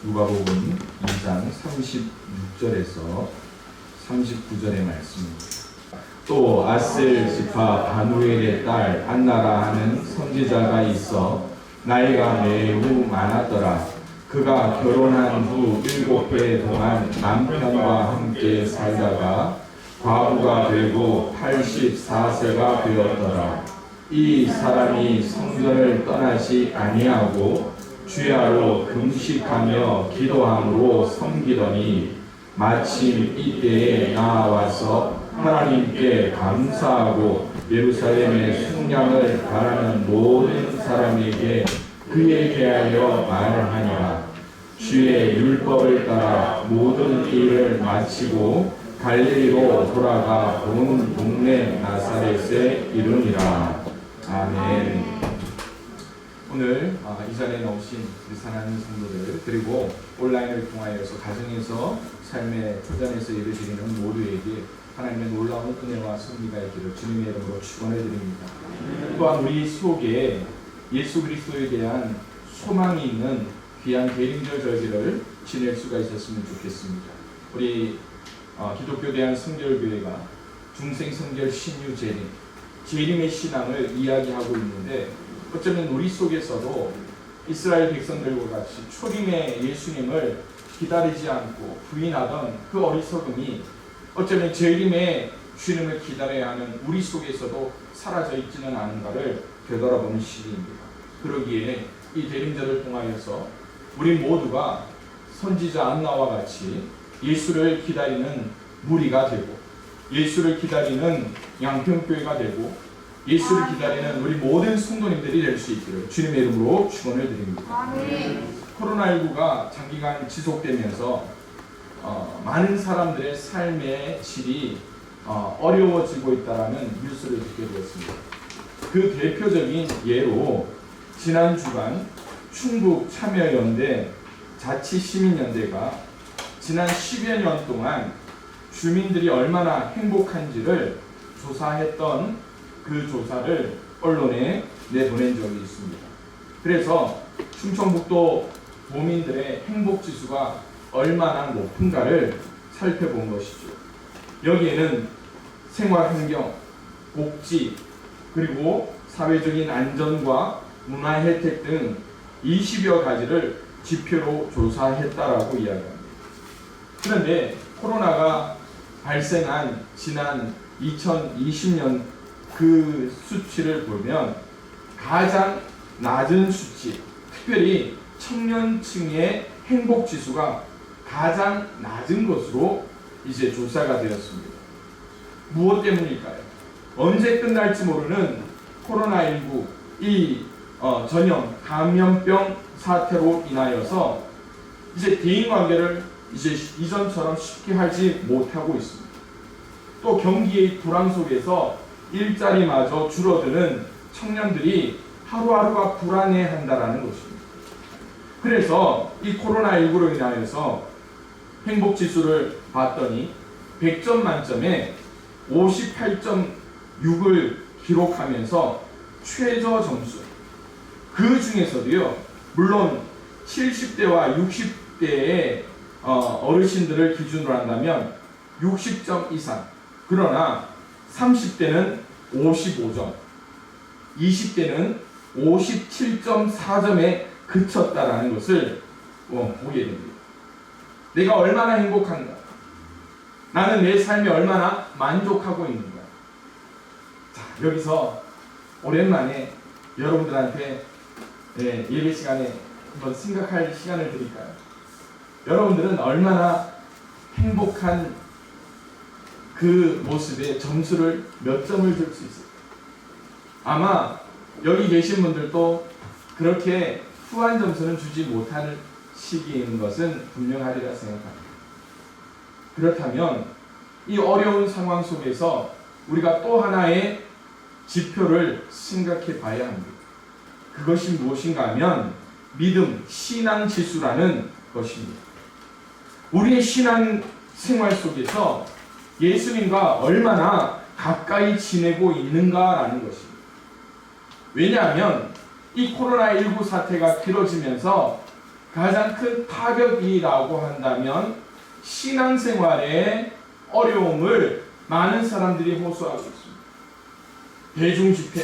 누가복음 2장 36절에서 39절의 말씀입니다. 또 아셀 지파 바누엘의 딸 안나라 하는 선지자가 있어 나이가 매우 많았더라. 그가 결혼한 후 7해 동안 남편과 함께 살다가 과부가 되고 84세가 되었더라. 이 사람이 성전을 떠나지 아니하고 주야로 금식하며 기도함으로 섬기더니 마침 이때에 나와서 하나님께 감사하고 예루살렘의 속량을 바라는 모든 사람에게 그에 대하여 말하니라. 주의 율법을 따라 모든 일을 마치고 갈릴리로 돌아가 온 동네 나사렛에 이르니라. 아멘. 오늘 이전에 나오신 우리 사랑하는 성도들 그리고 온라인을 통하여서 가정에서 삶의 초전에서 예배드리는 모두에게 하나님의 놀라운 은혜와 승리가 있기를 주님의 이름으로 축원해 드립니다. 또한 우리 속에 예수 그리스도에 대한 소망이 있는 귀한 대림절 절기를 지낼 수가 있었으면 좋겠습니다. 우리 기독교 대한 성결교회가 중생성결 신유 재림의 신앙을 이야기하고 있는데 어쩌면 우리 속에서도 이스라엘 백성들과 같이 초림의 예수님을 기다리지 않고 부인하던 그 어리석음이 어쩌면 재림의 주님을 기다려야 하는 우리 속에서도 사라져 있지는 않은가를 되돌아보는 시기입니다. 그러기에 이 대림절을 통하여서 우리 모두가 선지자 안나와 같이 예수를 기다리는 무리가 되고 예수를 기다리는 양평교회가 되고 예수를 기다리는 우리 모든 성도님들이 될 수 있기를 주님의 이름으로 축원을 드립니다. 코로나19가 장기간 지속되면서 많은 사람들의 삶의 질이 어려워지고 있다는 뉴스를 듣게 되었습니다. 그 대표적인 예로 지난 주간 충북 참여연대 자치시민연대가 지난 10여 년 동안 주민들이 얼마나 행복한지를 조사했던 그 조사를 언론에 내보낸 적이 있습니다. 그래서 충청북도 도민들의 행복지수가 얼마나 높은가를 살펴본 것이죠. 여기에는 생활환경, 복지, 그리고 사회적인 안전과 문화 혜택 등 20여 가지를 지표로 조사했다라고 이야기합니다. 그런데 코로나가 발생한 지난 2020년 그 수치를 보면 가장 낮은 수치, 특별히 청년층의 행복지수가 가장 낮은 것으로 이제 조사가 되었습니다. 무엇 때문일까요? 언제 끝날지 모르는 코로나19 이 전염 감염병 사태로 인하여서 이제 대인관계를 이제 이전처럼 쉽게 하지 못하고 있습니다. 또 경기의 불황 속에서 일자리마저 줄어드는 청년들이 하루하루가 불안해한다라는 것입니다. 그래서 이 코로나19로 인하여서 행복지수를 봤더니 100점 만점에 58.6을 기록하면서 최저 점수, 그 중에서도요 물론 70대와 60대의 어르신들을 기준으로 한다면 60점 이상, 그러나 30대는 55점, 20대는 57.4점에 그쳤다라는 것을 보게 됩니다. 내가 얼마나 행복한가? 나는 내 삶에 얼마나 만족하고 있는가? 자, 여기서 오랜만에 여러분들한테 예배 시간에 한번 생각할 시간을 드릴까요? 여러분들은 얼마나 행복한 그 모습에 점수를 몇 점을 줄 수 있을까요? 아마 여기 계신 분들도 그렇게 후한 점수는 주지 못하는 시기인 것은 분명하리라 생각합니다. 그렇다면 이 어려운 상황 속에서 우리가 또 하나의 지표를 생각해 봐야 합니다. 그것이 무엇인가 하면 믿음, 신앙지수라는 것입니다. 우리의 신앙 생활 속에서 예수님과 얼마나 가까이 지내고 있는가라는 것입니다. 왜냐하면 이 코로나19 사태가 길어지면서 가장 큰 타격이라고 한다면 신앙생활의 어려움을 많은 사람들이 호소하고 있습니다. 대중 집회,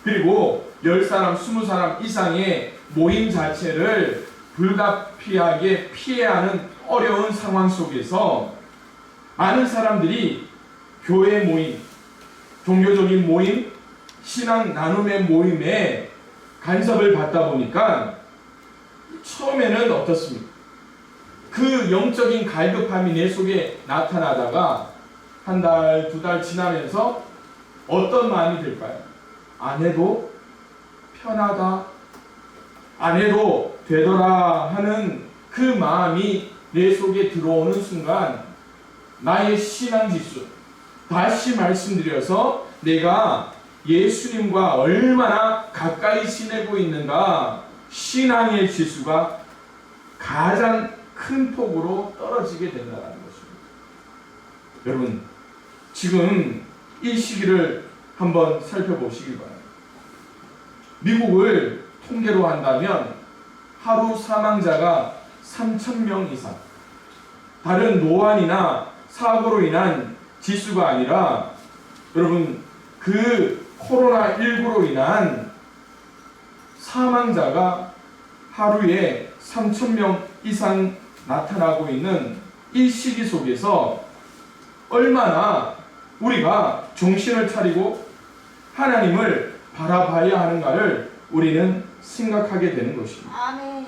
그리고 10사람, 20사람 이상의 모임 자체를 불가피하게 피해야 하는 어려운 상황 속에서 많은 사람들이 교회 모임, 종교적인 모임, 신앙 나눔의 모임에 간섭을 받다 보니까 처음에는 어떻습니까? 그 영적인 갈급함이 내 속에 나타나다가 한 달, 2달 지나면서 어떤 마음이 들까요? 안 해도 편하다, 안 해도 되더라 하는 그 마음이 내 속에 들어오는 순간 나의 신앙 지수, 다시 말씀드려서 내가 예수님과 얼마나 가까이 지내고 있는가, 신앙의 지수가 가장 큰 폭으로 떨어지게 된다는 것입니다. 여러분, 지금 이 시기를 한번 살펴보시기 바랍니다. 미국을 통계로 한다면 하루 사망자가 3,000명 이상, 다른 노안이나 사고로 인한 지수가 아니라 여러분 그 코로나19로 인한 사망자가 하루에 3,000명 이상 나타나고 있는 이 시기 속에서 얼마나 우리가 정신을 차리고 하나님을 바라봐야 하는가를 우리는 생각하게 되는 것입니다. 아멘.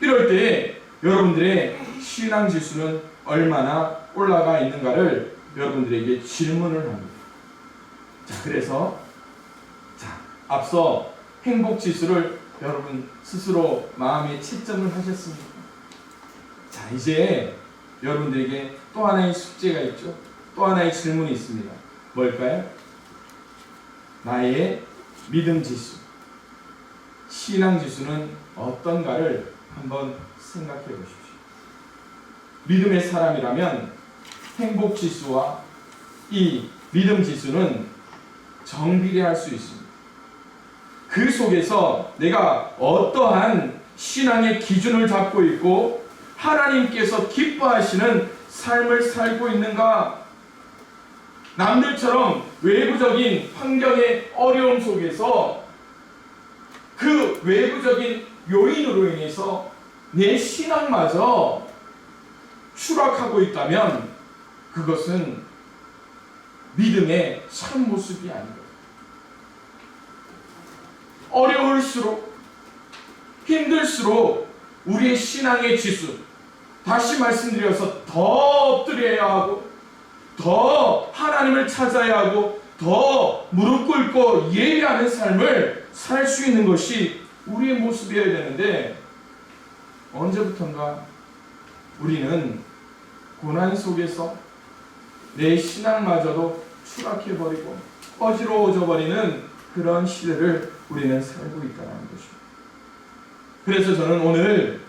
이럴 때 여러분들의 신앙 지수는 얼마나 올라가 있는가를 여러분들에게 질문을 합니다. 자, 그래서 앞서 행복 지수를 여러분 스스로 마음에 채점을 하셨습니까? 자, 이제 여러분들에게 또 하나의 숙제가 있죠. 또 하나의 질문이 있습니다. 뭘까요? 나의 믿음 지수, 신앙 지수는 어떤가를 한번 생각해 보십시오. 믿음의 사람이라면 행복 지수와 이 믿음 지수는 정비례할 수 있습니다. 그 속에서 내가 어떠한 신앙의 기준을 잡고 있고 하나님께서 기뻐하시는 삶을 살고 있는가? 남들처럼 외부적인 환경의 어려움 속에서 그 외부적인 요인으로 인해서 내 신앙마저 추락하고 있다면 그것은 믿음의 참 모습이 아니다. 어려울수록 힘들수록 우리의 신앙의 지수, 다시 말씀드려서 더 엎드려야 하고 더 하나님을 찾아야 하고 더 무릎 꿇고 예배하는 삶을 살 수 있는 것이 우리의 모습이어야 되는데 언제부턴가 우리는 고난 속에서 내 신앙마저도 추락해버리고 어지러워져 버리는 그런 시대를 우리는 살고 있다는 것입니다. 그래서 저는 오늘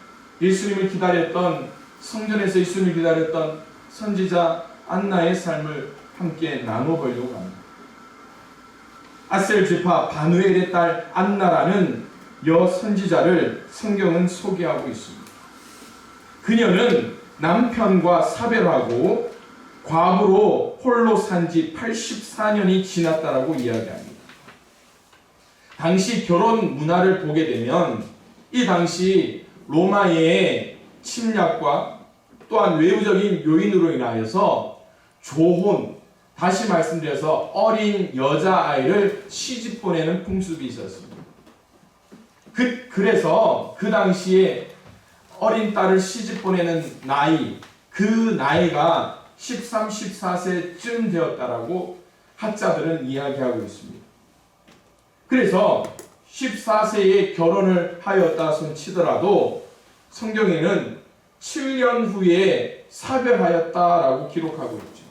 예수님을 기다렸던, 성전에서 예수님을 기다렸던 선지자 안나의 삶을 함께 나눠보려고 합니다. 아셀 지파 바누엘의 딸 안나라는 여선지자를 성경은 소개하고 있습니다. 그녀는 남편과 사별하고 과부로 홀로 산 지 84년이 지났다라고 이야기합니다. 당시 결혼 문화를 보게 되면 이 당시 로마의 침략과 또한 외부적인 요인으로 인하여서 조혼, 다시 말씀드려서 어린 여자아이를 시집 보내는 풍습이 있었습니다. 그래서 그 당시에 어린 딸을 시집 보내는 나이, 그 나이가 13, 14세쯤 되었다라고 학자들은 이야기하고 있습니다. 그래서 14세에 결혼을 하였다 손치더라도 성경에는 7년 후에 사별하였다라고 기록하고 있죠.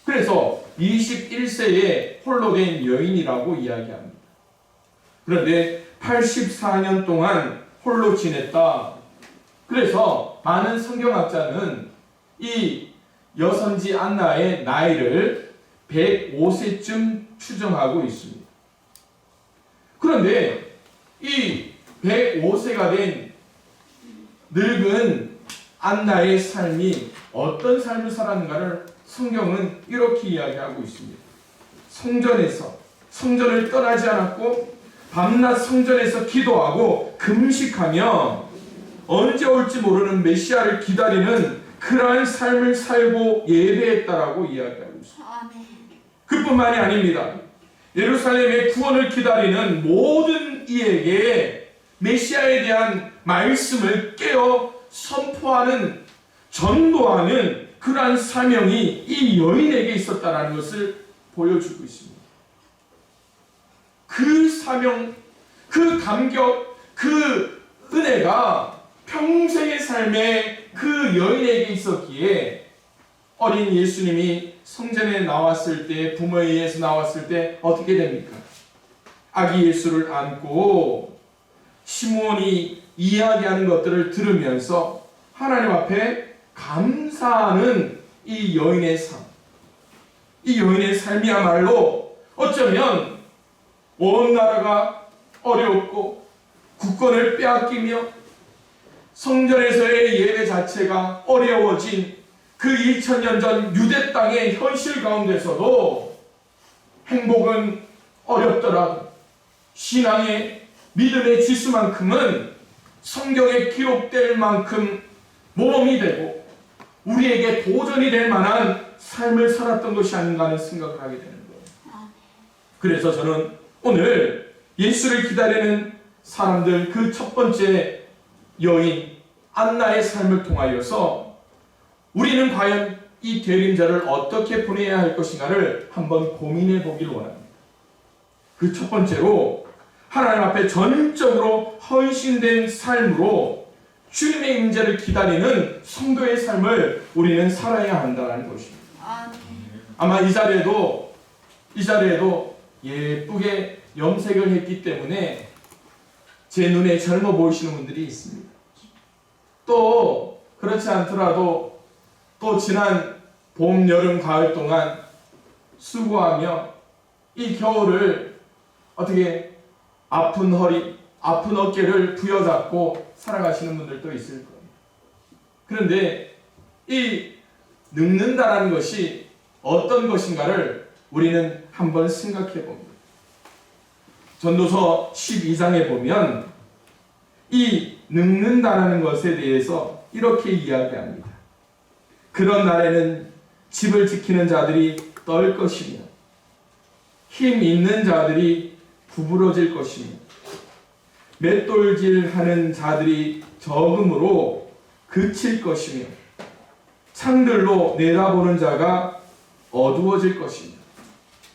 그래서 21세에 홀로 된 여인이라고 이야기합니다. 그런데 84년 동안 홀로 지냈다. 그래서 많은 성경학자는 이 여선지 안나의 나이를 105세쯤 추정하고 있습니다. 그런데 이 105세가 된 늙은 안나의 삶이 어떤 삶을 살았는가를 성경은 이렇게 이야기하고 있습니다. 성전을 떠나지 않았고 밤낮 성전에서 기도하고 금식하며 언제 올지 모르는 메시아를 기다리는 그러한 삶을 살고 예배했다라고 이야기하고 있습니다. 그뿐만이 아닙니다. 예루살렘의 구원을 기다리는 모든 이에게 메시아에 대한 말씀을 깨어 선포하는, 전도하는 그러한 사명이 이 여인에게 있었다는 것을 보여주고 있습니다. 그 사명, 그 감격, 그 은혜가 평생의 삶에 그 여인에게 있었기에 어린 예수님이 성전에 나왔을 때, 부모에 의해서 나왔을 때 어떻게 됩니까? 아기 예수를 안고 시므온이 이야기하는 것들을 들으면서 하나님 앞에 감사하는 이 여인의 삶. 이 여인의 삶이야말로 어쩌면 온 나라가 어렵고 국권을 빼앗기며 성전에서의 예배 자체가 어려워진 그 2000년 전 유대 땅의 현실 가운데서도 행복은 어렵더라도 신앙의 믿음의 지수만큼은 성경에 기록될 만큼 모범이 되고 우리에게 도전이 될 만한 삶을 살았던 것이 아닌가 하는 생각을 하게 되는 거예요. 그래서 저는 오늘 예수를 기다리는 사람들 그 첫 번째 여인 안나의 삶을 통하여서 우리는 과연 이 대림절을 어떻게 보내야 할 것인가를 한번 고민해 보길 원합니다. 그 첫 번째로 하나님 앞에 전적으로 헌신된 삶으로 주님의 임재를 기다리는 성도의 삶을 우리는 살아야 한다는 것입니다. 아마 이 자리에도 예쁘게 염색을 했기 때문에 제 눈에 젊어 보이시는 분들이 있습니다. 또 그렇지 않더라도 또 지난 봄, 여름, 가을 동안 수고하며 이 겨울을 어떻게 아픈 허리, 아픈 어깨를 부여잡고 살아가시는 분들도 있을 거예요. 그런데 이 늙는다라는 것이 어떤 것인가를 우리는 한번 생각해 봅니다. 전도서 12장에 보면 이 늙는다라는 것에 대해서 이렇게 이야기합니다. 그런 날에는 집을 지키는 자들이 떨 것이며 힘 있는 자들이 구부러질 것이며 맷돌질하는 자들이 적음으로 그칠 것이며 창들로 내다보는 자가 어두워질 것이며.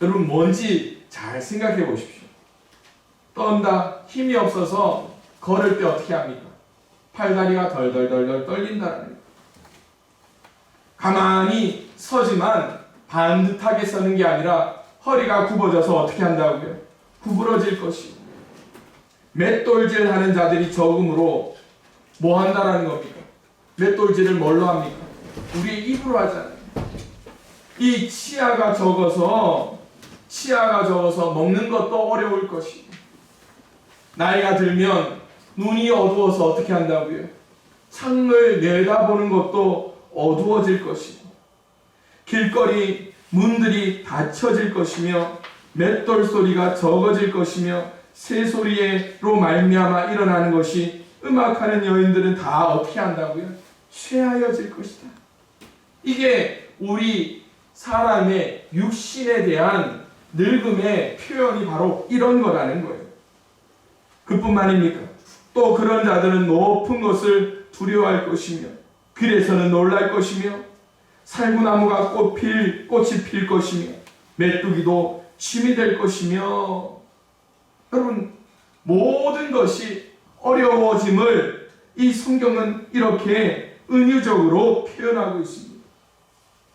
여러분 뭔지 잘 생각해 보십시오. 떤다, 힘이 없어서 걸을 때 어떻게 합니까? 팔다리가 덜덜덜덜 떨린다는 거예요. 가만히 서지만 반듯하게 서는 게 아니라 허리가 굽어져서 어떻게 한다고요? 구부러질 것이고. 맷돌질 하는 자들이 적음으로 뭐 한다라는 겁니까? 맷돌질을 뭘로 합니까? 우리의 입으로 하잖아요. 이 치아가 적어서 먹는 것도 어려울 것이고, 나이가 들면 눈이 어두워서 어떻게 한다고요? 창을 내다보는 것도 어두워질 것이고, 길거리 문들이 닫혀질 것이며 맷돌 소리가 적어질 것이며 새소리로 말미암아 일어나는 것이 음악하는 여인들은 다 어떻게 한다고요? 쇠하여질 것이다. 이게 우리 사람의 육신에 대한 늙음의 표현이 바로 이런 거라는 거예요. 그뿐만입니까? 또 그런 자들은 높은 것을 두려워할 것이며 길에서는 놀랄 것이며 살구나무가 꽃이 필 것이며 메뚜기도 침이 될 것이며. 여러분 모든 것이 어려워짐을 이 성경은 이렇게 은유적으로 표현하고 있습니다.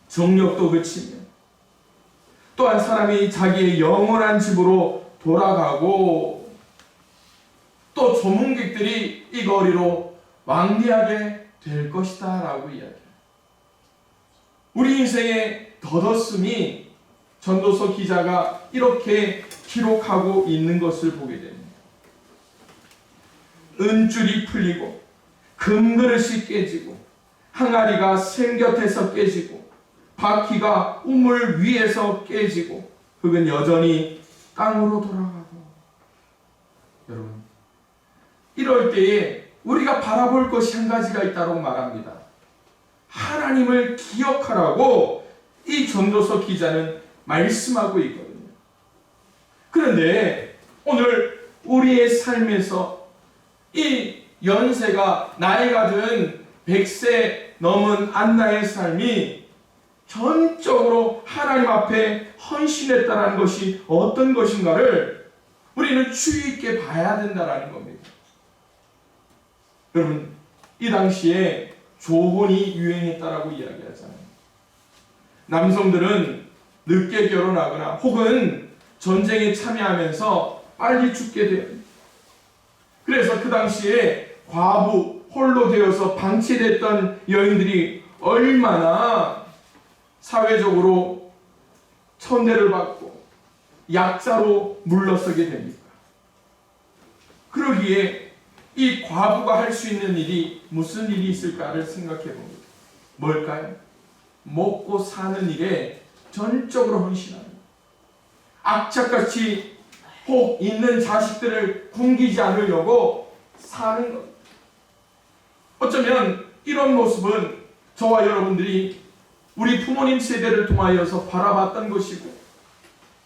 정력도 그치며 또한 사람이 자기의 영원한 집으로 돌아가고 또 조문객들이 이 거리로 왕래하게 될 것이다 라고 이야기해요. 우리 인생의 덧없음이 전도서 기자가 이렇게 기록하고 있는 것을 보게 됩니다. 은줄이 풀리고 금그릇이 깨지고 항아리가 샘 곁에서 깨지고 바퀴가 우물 위에서 깨지고 흙은 여전히 땅으로 돌아가고. 여러분, 이럴 때에 우리가 바라볼 것이 한 가지가 있다고 말합니다. 하나님을 기억하라고 이 전도서 기자는 말씀하고 있거든요. 그런데 오늘 우리의 삶에서 이 연세가 나이가 든 100세 넘은 안나의 삶이 전적으로 하나님 앞에 헌신했다는 것이 어떤 것인가를 우리는 주의 있게 봐야 된다는 겁니다. 여러분, 이 당시에 조혼이 유행했다라고 이야기하잖아요. 남성들은 늦게 결혼하거나 혹은 전쟁에 참여하면서 빨리 죽게 돼요. 그래서 그 당시에 과부, 홀로 되어서 방치됐던 여인들이 얼마나 사회적으로 천대를 받고 약자로 물러서게 됩니까? 그러기에 이 과부가 할 수 있는 일이 무슨 일이 있을까를 생각해 봅니다. 뭘까요? 먹고 사는 일에 전적으로 헌신합니다. 악착같이 혹 있는 자식들을 굶기지 않으려고 사는 것. 어쩌면 이런 모습은 저와 여러분들이 우리 부모님 세대를 통하여서 바라봤던 것이고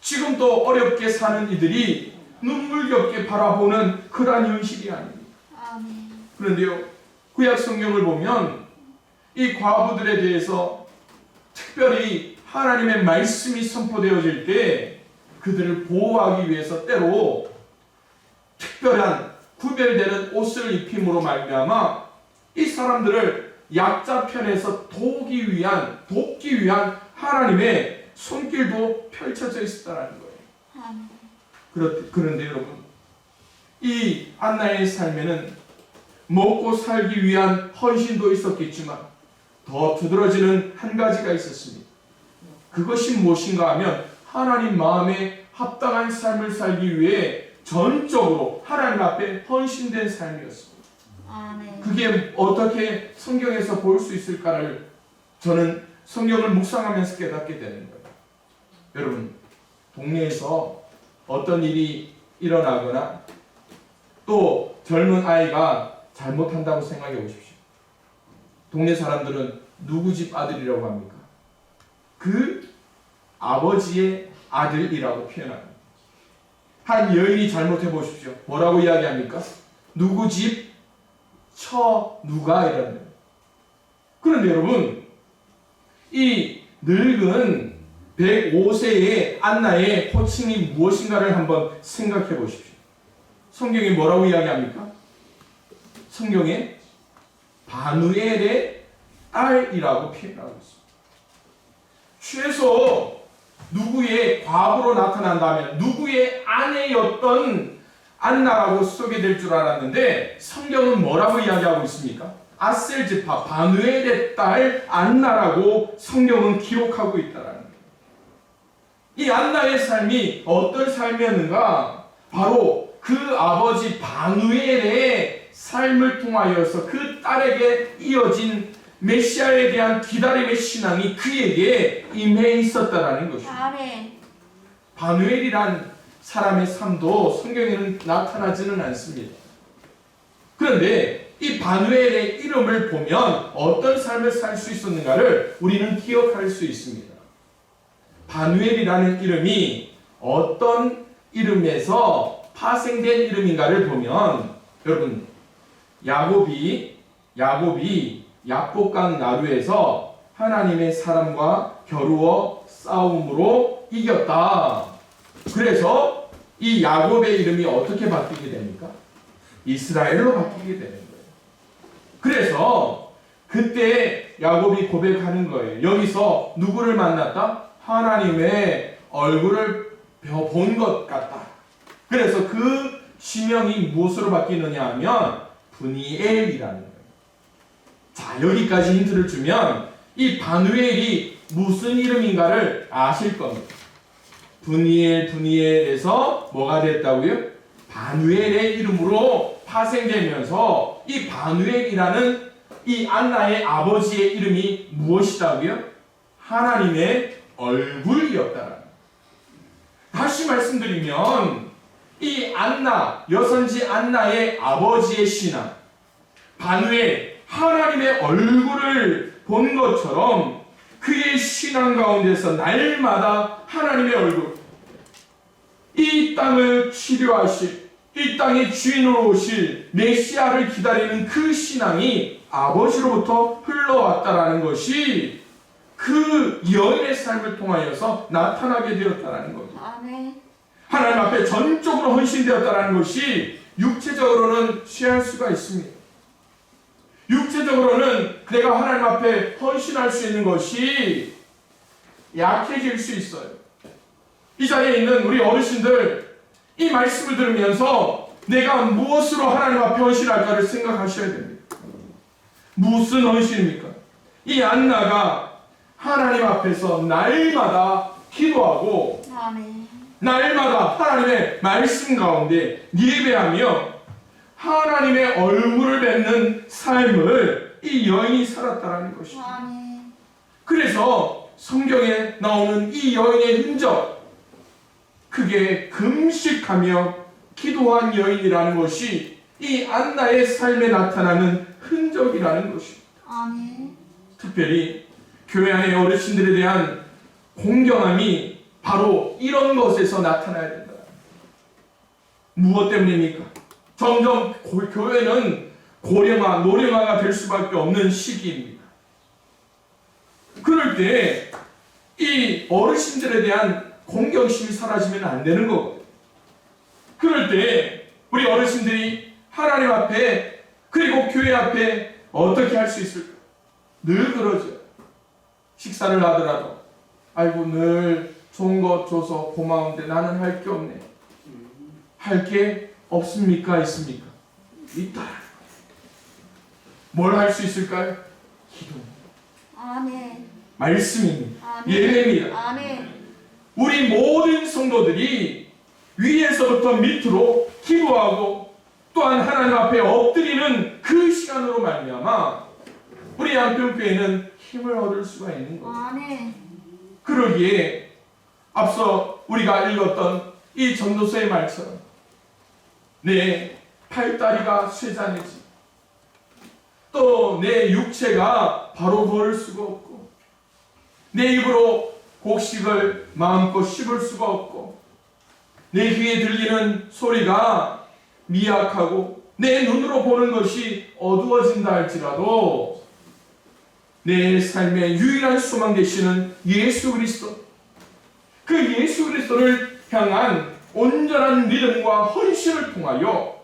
지금도 어렵게 사는 이들이 눈물겹게 바라보는 그러한 현실이 아닙니다. 그런데요, 구약 성경을 보면 이 과부들에 대해서 특별히 하나님의 말씀이 선포되어질 때 그들을 보호하기 위해서 때로 특별한 구별되는 옷을 입힘으로 말미암아 이 사람들을 약자 편에서 돕기 위한 하나님의 손길도 펼쳐져 있었다는 거예요. 그런데 여러분, 이 안나의 삶에는 먹고 살기 위한 헌신도 있었겠지만 더 두드러지는 한 가지가 있었습니다. 그것이 무엇인가 하면 하나님 마음에 합당한 삶을 살기 위해 전적으로 하나님 앞에 헌신된 삶이었습니다. 그게 어떻게 성경에서 볼 수 있을까를 저는 성경을 묵상하면서 깨닫게 되는 거예요. 여러분, 동네에서 어떤 일이 일어나거나 또 젊은 아이가 잘못한다고 생각해 보십시오. 동네 사람들은 누구 집 아들이라고 합니까? 그 아버지의 아들이라고 표현합니다. 한 여인이 잘못해 보십시오. 뭐라고 이야기합니까? 누구 집 처 누가 이런다. 그런데 여러분, 이 늙은 105세의 안나의 호칭이 무엇인가를 한번 생각해 보십시오. 성경이 뭐라고 이야기합니까? 성경에 바누엘의 딸이라고 표현하고 있습니다. 최소 누구의 과부로 나타난다면 누구의 아내였던 안나라고 소개될 줄 알았는데 성경은 뭐라고 이야기하고 있습니까? 아셀 지파 바누엘의 딸 안나라고 성경은 기록하고 있다는 거예요. 이 안나의 삶이 어떤 삶이었는가? 바로 그 아버지 바누엘의 삶을 통하여서 그 딸에게 이어진 메시아에 대한 기다림의 신앙이 그에게 임해 있었다라는 것입니다. 바누엘이란 사람의 삶도 성경에는 나타나지는 않습니다. 그런데 이 바누엘의 이름을 보면 어떤 삶을 살 수 있었는가를 우리는 기억할 수 있습니다. 바누엘이라는 이름이 어떤 이름에서 파생된 이름인가를 보면 여러분, 야곱이 약복강 나루에서 하나님의 사람과 겨루어 싸움으로 이겼다. 그래서 이 야곱의 이름이 어떻게 바뀌게 됩니까? 이스라엘로 바뀌게 되는 거예요. 그래서 그때 야곱이 고백하는 거예요. 여기서 누구를 만났다? 하나님의 얼굴을 본 것 같다. 그래서 그 지명이 무엇으로 바뀌느냐 하면 브니엘이라는 거예요. 자, 여기까지 힌트를 주면 이 바누엘이 무슨 이름인가를 아실 겁니다. 브니엘에서 뭐가 됐다고요? 바누엘의 이름으로 파생되면서 이 바누엘이라는 이 안나의 아버지의 이름이 무엇이라고요? 하나님의 얼굴이었다라는 거예요. 다시 말씀드리면 이 안나, 여선지 안나의 아버지의 신앙, 바누엘, 하나님의 얼굴을 본 것처럼 그의 신앙 가운데서 날마다 하나님의 얼굴, 이 땅을 치료하실, 이 땅의 주인으로 오실 메시아를 기다리는 그 신앙이 아버지로부터 흘러왔다라는 것이 그 여인의 삶을 통하여서 나타나게 되었다라는 겁니다. 아멘. 하나님 앞에 전적으로 헌신되었다라는 것이 육체적으로는 취할 수가 있습니다. 육체적으로는 내가 하나님 앞에 헌신할 수 있는 것이 약해질 수 있어요. 이 자리에 있는 우리 어르신들, 이 말씀을 들으면서 내가 무엇으로 하나님 앞에 헌신할까를 생각하셔야 됩니다. 무슨 헌신입니까? 이 안나가 하나님 앞에서 날마다 기도하고 아멘. 날마다 하나님의 말씀 가운데 예배하며 하나님의 얼굴을 뵙는 삶을 이 여인이 살았다라는 것입니다. 아멘. 그래서 성경에 나오는 이 여인의 흔적, 그게 금식하며 기도한 여인이라는 것이 이 안나의 삶에 나타나는 흔적이라는 것입니다. 아멘. 특별히 교회 안의 어르신들에 대한 공경함이 바로 이런 것에서 나타나야 된다. 무엇 때문입니까? 점점 교회는 고령화, 노령화가 될 수밖에 없는 시기입니다. 그럴 때 이 어르신들에 대한 공경심이 사라지면 안 되는 거거든요. 그럴 때 우리 어르신들이 하나님 앞에 그리고 교회 앞에 어떻게 할 수 있을까? 늘 그러죠. 식사를 하더라도 아이고 늘 좋은 것 줘서 고마운데 나는 할 게 없네. 할 게 없습니까? 있습니까? 있다. 뭘 할 수 있을까요? 기도. 아멘. 말씀입니다. 아멘. 예배입니다. 아멘. 우리 모든 성도들이 위에서부터 밑으로 기도하고 또한 하나님 앞에 엎드리는 그 시간으로 말미암아 우리 양평교회는 힘을 얻을 수가 있는 거예요. 아멘. 그러기에 앞서 우리가 읽었던 이 전도서의 말처럼 내 팔다리가 쇠잔해지 또 내 육체가 바로 걸을 수가 없고 내 입으로 곡식을 마음껏 씹을 수가 없고 내 귀에 들리는 소리가 미약하고 내 눈으로 보는 것이 어두워진다 할지라도 내 삶의 유일한 소망 되시는 예수 그리스도, 그 예수 그리스도를 향한 온전한 믿음과 헌신을 통하여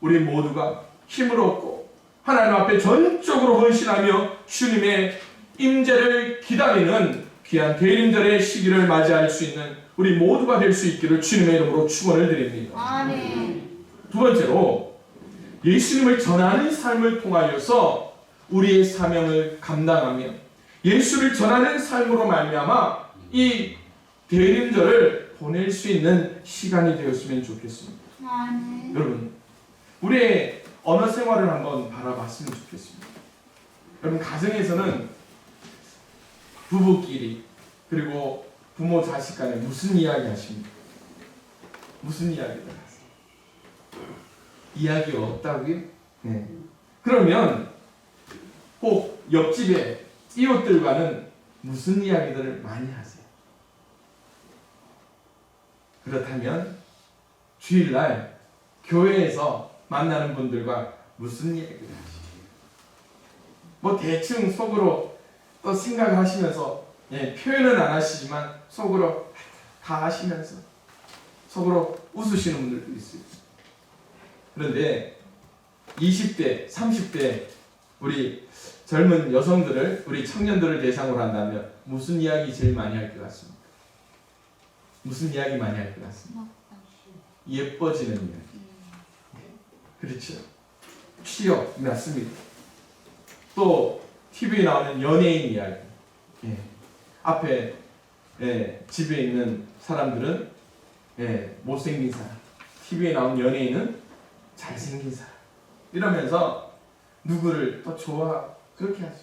우리 모두가 힘을 얻고 하나님 앞에 전적으로 헌신하며 주님의 임재를 기다리는 귀한 대림절의 시기를 맞이할 수 있는 우리 모두가 될 수 있기를 주님의 이름으로 축원을 드립니다. 아멘. 두 번째로 예수님을 전하는 삶을 통하여서 우리의 사명을 감당하며 예수를 전하는 삶으로 말미암아 이 대림절을 보낼 수 있는 시간이 되었으면 좋겠습니다. 아멘. 여러분, 우리의 언어 생활을 한번 바라봤으면 좋겠습니다. 여러분, 가정에서는 부부끼리 그리고 부모 자식 간에 무슨 이야기 하십니까? 무슨 이야기를 하세요? 이야기 없다고요? 네. 그러면 꼭 옆집에 이웃들과는 무슨 이야기들을 많이 하세요? 그렇다면 주일날 교회에서 만나는 분들과 무슨 이야기를 하시죠? 뭐 대충 속으로 또 생각하시면서 표현은 안 하시지만 속으로 다 하시면서 속으로 웃으시는 분들도 있어요. 그런데 20대, 30대 우리 젊은 여성들을, 우리 청년들을 대상으로 한다면 무슨 이야기 제일 많이 할 것 같습니까? 무슨 이야기 많이 할 것 같습니까? 예뻐지는 이야기. 그렇죠. 취업, 맞습니다. 또 TV에 나오는 연예인 이야기. 앞에 집에 있는 사람들은 못생긴 사람. TV에 나오는 연예인은 잘생긴 사람 이러면서 누구를 더 좋아 그렇게 하죠.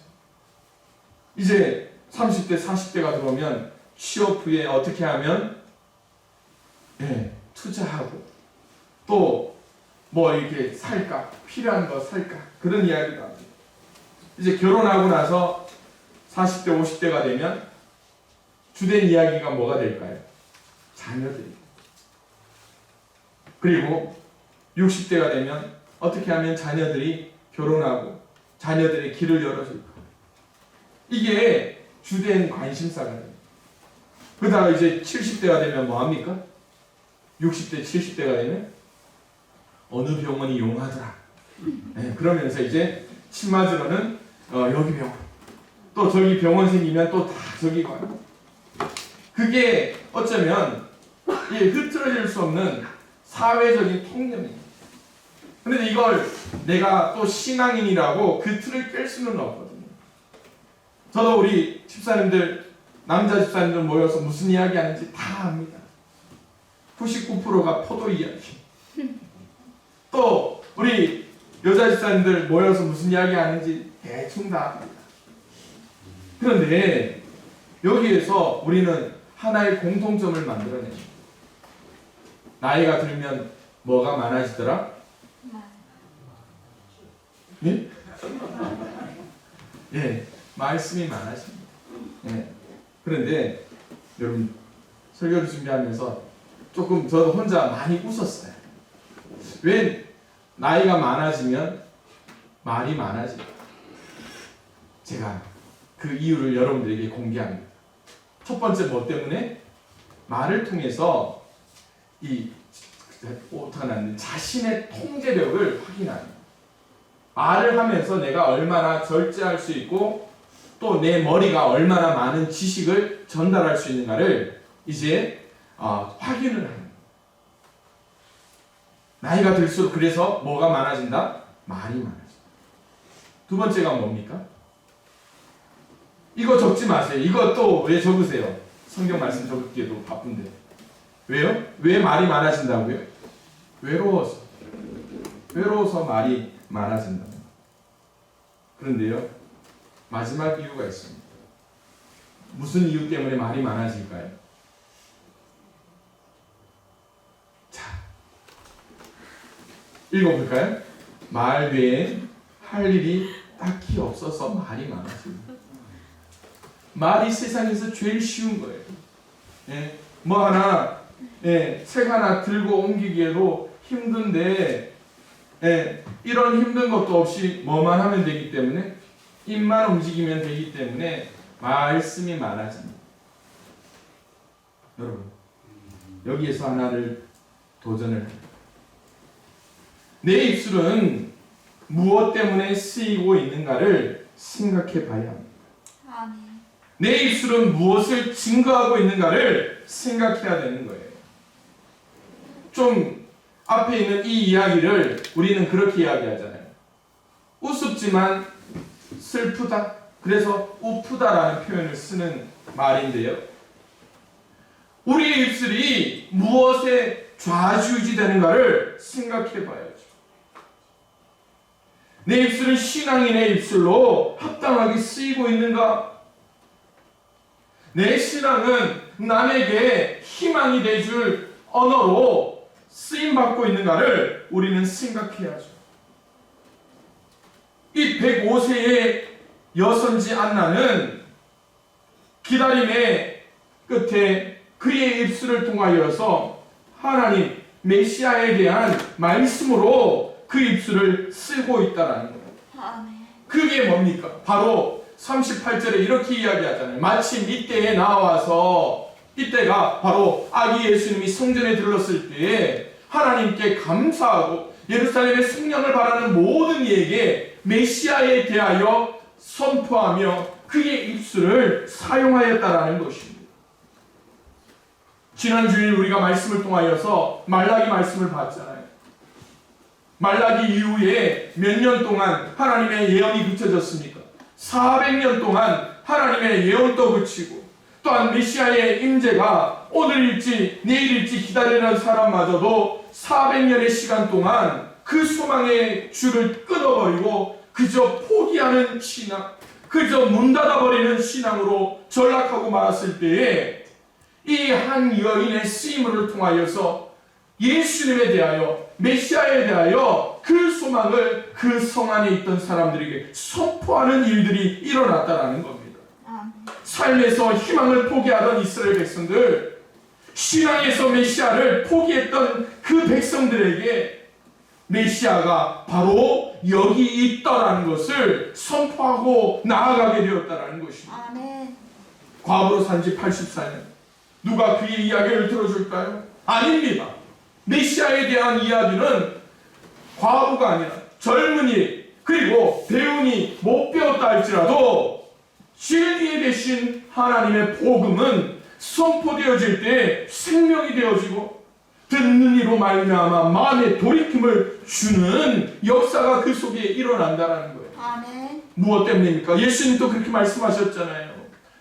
이제 30대 40대가 들어오면 취업 후에 어떻게 하면 투자하고 또 뭐 이렇게 살까 필요한 거 살까 그런 이야기도 합니다. 이제 결혼하고 나서 40대 50대가 되면 주된 이야기가 뭐가 될까요? 자녀들이. 그리고 60대가 되면 어떻게 하면 자녀들이 결혼하고 자녀들의 길을 열어줄까? 이게 주된 관심사가 됩니다. 그러다가 이제 70대가 되면 뭐합니까? 60대, 70대가 되면 어느 병원이 용하더라. 그러면서 이제 침 맞으러는 여기 병원. 또 저기 병원 생기면 또 다 저기 가요. 그게 어쩌면 흐트러질 수 없는 사회적인 통념이에요. 그런데 이걸 내가 또 신앙인이라고 그 틀을 깰 수는 없거든요. 저도 우리 집사님들, 남자 집사님들 모여서 무슨 이야기 하는지 다 압니다. 99%가 포도 이야기. 또 우리 여자 집사님들 모여서 무슨 이야기 하는지 대충 다 압니다. 그런데 여기에서 우리는 하나의 공통점을 만들어내요. 나이가 들면 뭐가 많아지더라? 예? 말씀이 많아집니다. 그런데 여러분 설교를 준비하면서 조금 저도 혼자 많이 웃었어요. 왜 나이가 많아지면 말이 많아질까? 제가 그 이유를 여러분들에게 공개합니다. 첫 번째 뭐 때문에? 말을 통해서 자신의 통제력을 확인합니다. 말을 하면서 내가 얼마나 절제할 수 있고 또 내 머리가 얼마나 많은 지식을 전달할 수 있는가를 이제 확인을 합니다. 나이가 들수록 그래서 뭐가 많아진다? 말이 많아진다. 두 번째가 뭡니까? 이거 적지 마세요. 이거 또 왜 적으세요? 성경 말씀 적기에도 바쁜데. 왜요? 왜 말이 많아진다고요? 외로워서. 외로워서 말이 많아진다. 그런데요, 마지막 이유가 있습니다. 무슨 이유 때문에 말이 많아질까요? 자, 읽어볼까요? 말 외에 할 일이 딱히 없어서 말이 많아집니다. 말이 세상에서 제일 쉬운 거예요. 뭐 하나, 책 하나 들고 옮기기에도 힘든데, 이런 힘든 것도 없이 뭐만 하면 되기 때문에, 입만 움직이면 되기 때문에 말씀이 많아집니다. 여러분, 여기에서 하나를 도전을 해요. 내 입술은 무엇 때문에 쓰이고 있는가를 생각해 봐야 합니다. 아멘. 내 입술은 무엇을 증거하고 있는가를 생각해야 되는 거예요. 좀 앞에 있는 이 이야기를 우리는 그렇게 이야기하잖아요. 우습지만 슬프다. 그래서 우프다라는 표현을 쓰는 말인데요. 우리의 입술이 무엇에 좌지우지되는가를 생각해 봐야죠. 내 입술은 신앙인의 입술로 합당하게 쓰이고 있는가? 내 신앙은 남에게 희망이 돼줄 언어로 쓰임받고 있는가를 우리는 생각해야죠. 이 105세의 여선지 안나는 기다림의 끝에 그의 입술을 통하여서 하나님 메시아에 대한 말씀으로 그 입술을 쓰고 있다라는 거예요. 아멘. 그게 뭡니까? 바로 38절에 이렇게 이야기하잖아요. 마침 이때에 나와서 이때가 바로 아기 예수님이 성전에 들렀을 때에 하나님께 감사하고 예루살렘의 승령을 바라는 모든 이에게 메시아에 대하여 선포하며 그의 입술을 사용하였다라는 것입니다. 지난 주일 우리가 말씀을 통하여서 말라기 말씀을 봤잖아요. 말라기 이후에 몇 년 동안 하나님의 예언이 그쳐졌습니까? 400년 동안 하나님의 예언도 그치고 또한 메시아의 임재가 오늘일지 내일일지 기다리는 사람마저도 400년의 시간 동안 그 소망의 줄을 끊어버리고 그저 포기하는 신앙, 그저 문 닫아버리는 신앙으로 전락하고 말았을 때에 이 한 여인의 쓰임을 통하여서 예수님에 대하여, 메시아에 대하여 그 소망을 그 성 안에 있던 사람들에게 선포하는 일들이 일어났다는 겁니다. 아멘. 삶에서 희망을 포기하던 이스라엘 백성들, 신앙에서 메시아를 포기했던 그 백성들에게 메시아가 바로 여기 있다라는 것을 선포하고 나아가게 되었다라는 것입니다. 아멘. 과부로 산 지 84년. 누가 그의 이야기를 들어줄까요? 아닙니다. 메시아에 대한 이야기는 과부가 아니라 젊은이 그리고 배운이 못 배웠다 할지라도 진리에 대신 하나님의 복음은 선포되어질 때 생명이 되어지고 듣는 이로 말미암아 마음에 돌이킴을 주는 역사가 그 속에 일어난다는 거예요. 아멘. 무엇 때문입니까? 예수님도 그렇게 말씀하셨잖아요.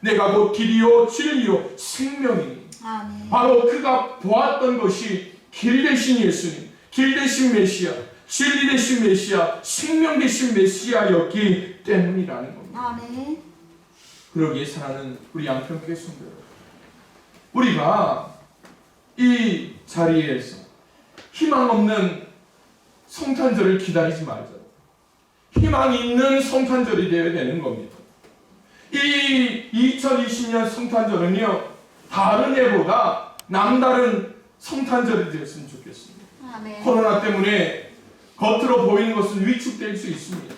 내가 곧 길이요 진리요 생명이니. 아멘. 바로 그가 보았던 것이 길 대신 예수님, 길 대신 메시아, 진리 대신 메시아, 생명 대신 메시아였기 때문이라는 겁니다. 아멘. 그러기에 사랑하는 우리 양평교회 성도 여러분, 우리가 이 자리에서 희망 없는 성탄절을 기다리지 말자. 희망 있는 성탄절이 되어야 되는 겁니다. 이 2020년 성탄절은요, 다른 해보다 남다른 성탄절이 되었으면 좋겠습니다. 아멘. 코로나 때문에 겉으로 보이는 것은 위축될 수 있습니다.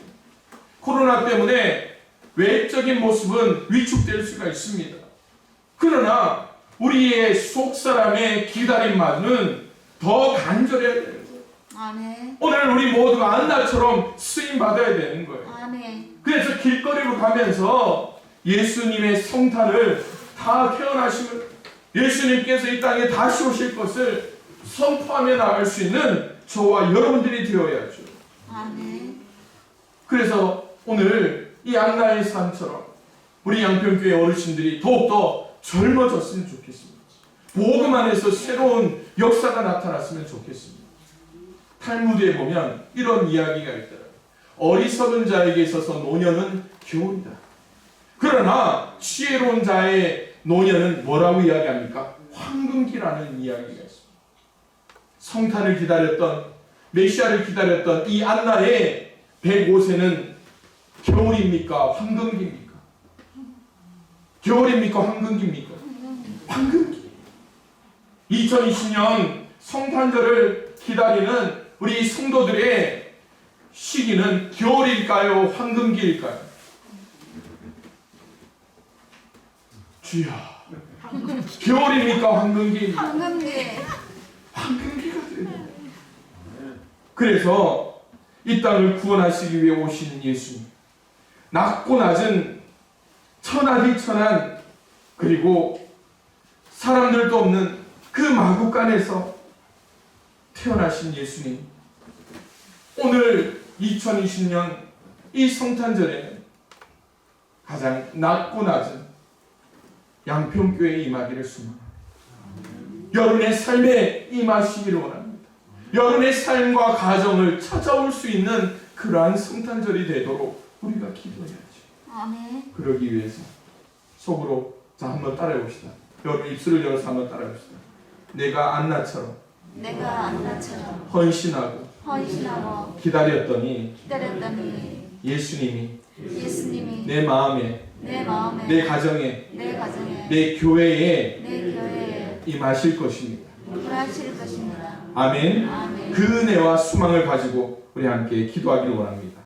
코로나 때문에 외적인 모습은 위축될 수가 있습니다. 그러나 우리의 속사람의 기다림만은 더 간절해야 되는 거예요. 아멘. 오늘 우리 모두가 안나처럼 쓰임받아야 되는 거예요. 아멘. 그래서 길거리로 가면서 예수님의 성탄을 다 태어나심을, 예수님께서 이 땅에 다시 오실 것을 선포하며 나갈 수 있는 저와 여러분들이 되어야죠. 아멘. 그래서 오늘 이 안나의 삶처럼 우리 양평교회 어르신들이 더욱더 젊어졌으면 좋겠습니다. 복음 안에서 새로운 역사가 나타났으면 좋겠습니다. 탈무드에 보면 이런 이야기가 있더라고요. 어리석은 자에게 있어서 노년은 교훈이다. 그러나 지혜로운 자의 노년은 뭐라고 이야기합니까? 황금기라는 이야기가 있습니다. 성탄을 기다렸던, 메시아를 기다렸던 이 안나의 105세는 겨울입니까? 황금기입니까? 겨울입니까? 황금기입니까? 황금기. 2020년 성탄절을 기다리는 우리 성도들의 시기는 겨울일까요? 황금기일까요? 주여, 겨울입니까? 황금기입니까? 황금기. 황금기가 돼요. 그래서 이 땅을 구원하시기 위해 오신 예수님, 낮고 낮은 천하디 천한, 그리고 사람들도 없는 그 마구간에서 태어나신 예수님, 오늘 2020년 이 성탄절에는 가장 낮고 낮은 양평교회에 임하기를 소망합니다. 여러분의 삶에 임하시기를 원합니다. 여러분의 삶과 가정을 찾아올 수 있는 그러한 성탄절이 되도록 우리가 기도해야죠. 아멘. 그러기 위해서 속으로 자 한번 따라해봅시다. 여러분 입술을 열어서 한번 따라해봅시다. 내가 안나처럼 내가 안나처럼 헌신하고 헌신하고 기다렸더니 기다렸더니 예수님이 예수님이 내 마음에, 내 마음에 내 가정에, 내 가정에 내 교회에 내 교회에 임하실 것입니다. 일하실 것입니다. 아멘. 아멘. 그 은혜와 수망을 가지고 우리 함께 기도하기를 원합니다.